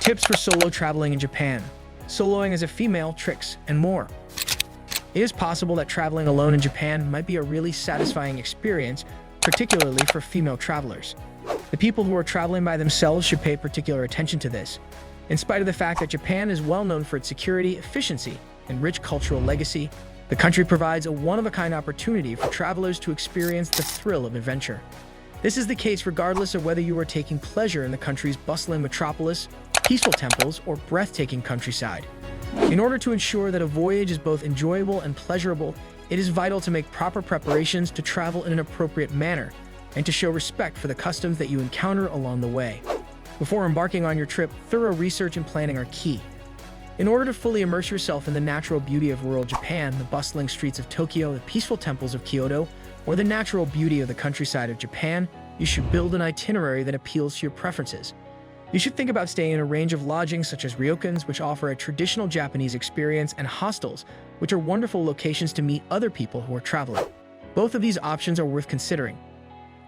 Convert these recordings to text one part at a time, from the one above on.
Tips for solo traveling in Japan. Soloing as a female, tricks, and more. It is possible that traveling alone in Japan might be a really satisfying experience, particularly for female travelers. The people who are traveling by themselves should pay particular attention to this. In spite of the fact that Japan is well known for its security, efficiency, and rich cultural legacy, the country provides a one-of-a-kind opportunity for travelers to experience the thrill of adventure. This is the case regardless of whether you are taking pleasure in the country's bustling metropolis, peaceful temples, or breathtaking countryside. In order to ensure that a voyage is both enjoyable and pleasurable, it is vital to make proper preparations to travel in an appropriate manner and to show respect for the customs that you encounter along the way. Before embarking on your trip, thorough research and planning are key. In order to fully immerse yourself in the natural beauty of rural Japan, the bustling streets of Tokyo, the peaceful temples of Kyoto, or the natural beauty of the countryside of Japan, you should build an itinerary that appeals to your preferences. You should think about staying in a range of lodgings such as ryokans, which offer a traditional Japanese experience, and hostels, which are wonderful locations to meet other people who are traveling. Both of these options are worth considering.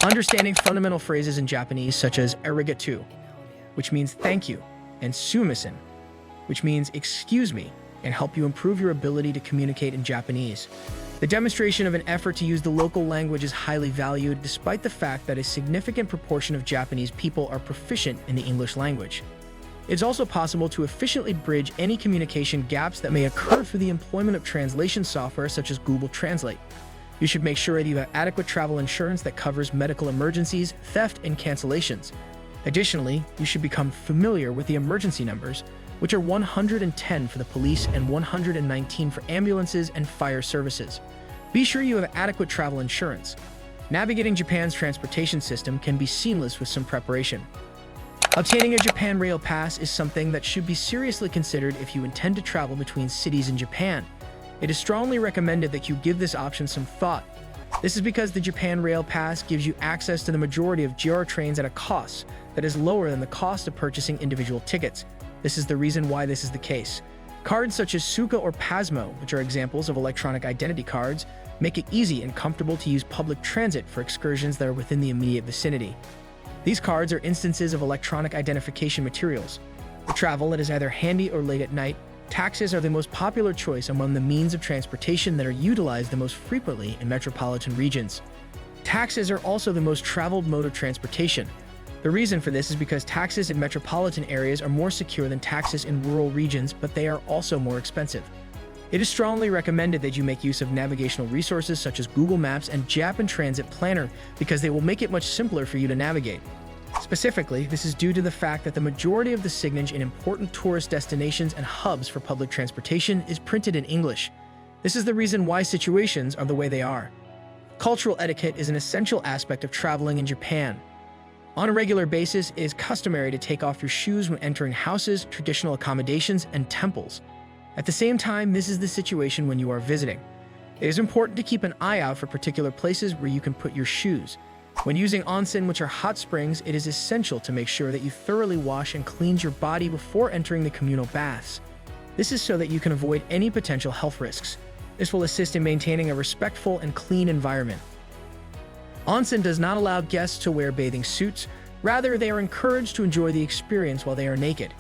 Understanding fundamental phrases in Japanese such as arigato, which means thank you, and sumimasen, which means excuse me, and help you improve your ability to communicate in Japanese. The demonstration of an effort to use the local language is highly valued, despite the fact that a significant proportion of Japanese people are proficient in the English language. It's also possible to efficiently bridge any communication gaps that may occur through the employment of translation software such as Google Translate. You should make sure that you have adequate travel insurance that covers medical emergencies, theft, and cancellations. Additionally, you should become familiar with the emergency numbers, which are 110 for the police and 119 for ambulances and fire services. Be sure you have adequate travel insurance. Navigating Japan's transportation system can be seamless with some preparation. Obtaining a Japan Rail Pass is something that should be seriously considered if you intend to travel between cities in Japan. It is strongly recommended that you give this option some thought. This is because the Japan Rail Pass gives you access to the majority of JR trains at a cost that is lower than the cost of purchasing individual tickets. This is the reason why this is the case. Cards such as Suica or Pasmo, which are examples of electronic identity cards, make it easy and comfortable to use public transit for excursions that are within the immediate vicinity. These cards are instances of electronic identification materials. For travel that is either handy or late at night, taxis are the most popular choice among the means of transportation that are utilized the most frequently in metropolitan regions. Taxis are also the most traveled mode of transportation. The reason for this is because taxis in metropolitan areas are more secure than taxis in rural regions, but they are also more expensive. It is strongly recommended that you make use of navigational resources such as Google Maps and Japan Transit Planner because they will make it much simpler for you to navigate. Specifically, this is due to the fact that the majority of the signage in important tourist destinations and hubs for public transportation is printed in English. This is the reason why situations are the way they are. Cultural etiquette is an essential aspect of traveling in Japan. On a regular basis, it is customary to take off your shoes when entering houses, traditional accommodations, and temples. At the same time, this is the situation when you are visiting. It is important to keep an eye out for particular places where you can put your shoes. When using onsen, which are hot springs, it is essential to make sure that you thoroughly wash and cleanse your body before entering the communal baths. This is so that you can avoid any potential health risks. This will assist in maintaining a respectful and clean environment. Onsen does not allow guests to wear bathing suits. Rather, they are encouraged to enjoy the experience while they are naked.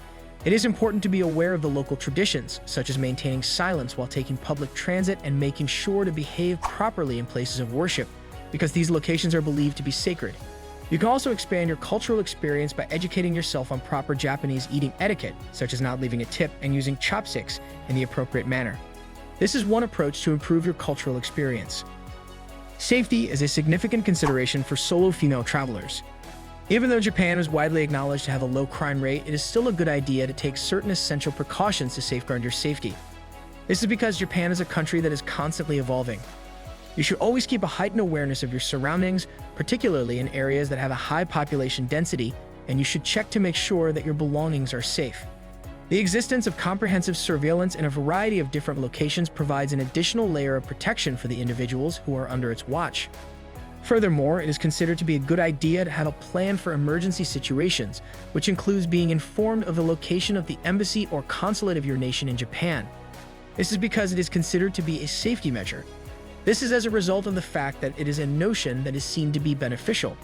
It is important to be aware of the local traditions, such as maintaining silence while taking public transit and making sure to behave properly in places of worship, because these locations are believed to be sacred. You can also expand your cultural experience by educating yourself on proper Japanese eating etiquette, such as not leaving a tip and using chopsticks in the appropriate manner. This is one approach to improve your cultural experience. Safety is a significant consideration for solo female travelers. Even though Japan is widely acknowledged to have a low crime rate, it is still a good idea to take certain essential precautions to safeguard your safety. This is because Japan is a country that is constantly evolving. You should always keep a heightened awareness of your surroundings, particularly in areas that have a high population density, and you should check to make sure that your belongings are safe. The existence of comprehensive surveillance in a variety of different locations provides an additional layer of protection for the individuals who are under its watch. Furthermore, it is considered to be a good idea to have a plan for emergency situations, which includes being informed of the location of the embassy or consulate of your nation in Japan. This is because it is considered to be a safety measure. This is as a result of the fact that it is a notion that is seen to be beneficial.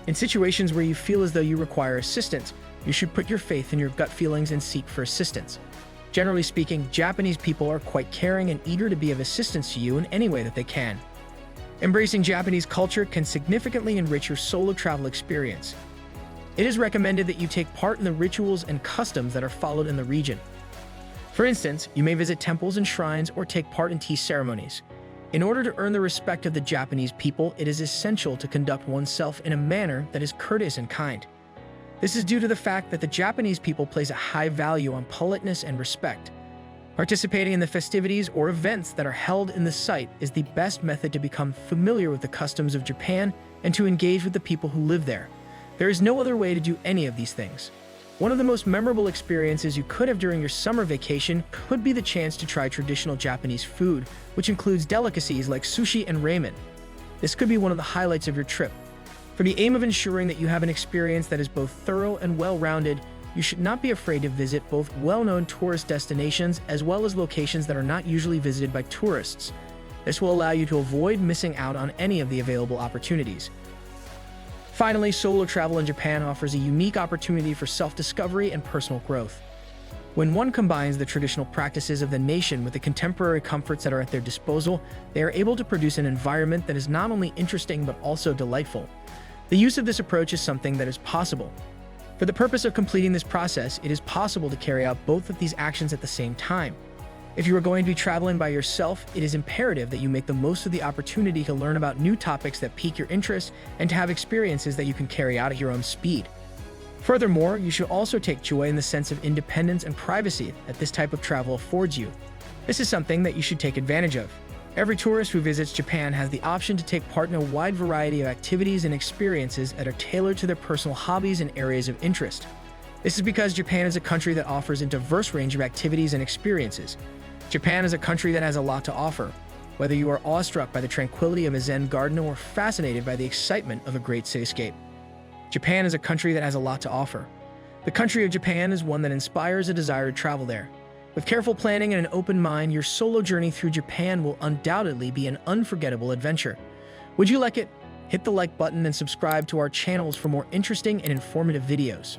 In situations where you feel as though you require assistance, you should put your faith in your gut feelings and seek for assistance. Generally speaking, Japanese people are quite caring and eager to be of assistance to you in any way that they can. Embracing Japanese culture can significantly enrich your solo travel experience. It is recommended that you take part in the rituals and customs that are followed in the region. For instance, you may visit temples and shrines or take part in tea ceremonies. In order to earn the respect of the Japanese people, it is essential to conduct oneself in a manner that is courteous and kind. This is due to the fact that the Japanese people place a high value on politeness and respect. Participating in the festivities or events that are held in the site is the best method to become familiar with the customs of Japan and to engage with the people who live there. There is no other way to do any of these things. One of the most memorable experiences you could have during your summer vacation could be the chance to try traditional Japanese food, which includes delicacies like sushi and ramen. This could be one of the highlights of your trip. For the aim of ensuring that you have an experience that is both thorough and well-rounded, you should not be afraid to visit both well-known tourist destinations as well as locations that are not usually visited by tourists. This will allow you to avoid missing out on any of the available opportunities. Finally, solo travel in Japan offers a unique opportunity for self-discovery and personal growth. When one combines the traditional practices of the nation with the contemporary comforts that are at their disposal, they are able to produce an environment that is not only interesting but also delightful. The use of this approach is something that is possible. For the purpose of completing this process, it is possible to carry out both of these actions at the same time. If you are going to be traveling by yourself, it is imperative that you make the most of the opportunity to learn about new topics that pique your interest and to have experiences that you can carry out at your own speed. Furthermore, you should also take joy in the sense of independence and privacy that this type of travel affords you. This is something that you should take advantage of. Every tourist who visits Japan has the option to take part in a wide variety of activities and experiences that are tailored to their personal hobbies and areas of interest. This is because Japan is a country that offers a diverse range of activities and experiences. Japan is a country that has a lot to offer. Whether you are awestruck by the tranquility of a Zen garden or fascinated by the excitement of a great cityscape, Japan is a country that has a lot to offer. The country of Japan is one that inspires a desire to travel there. With careful planning and an open mind, your solo journey through Japan will undoubtedly be an unforgettable adventure. Would you like it? Hit the like button and subscribe to our channels for more interesting and informative videos.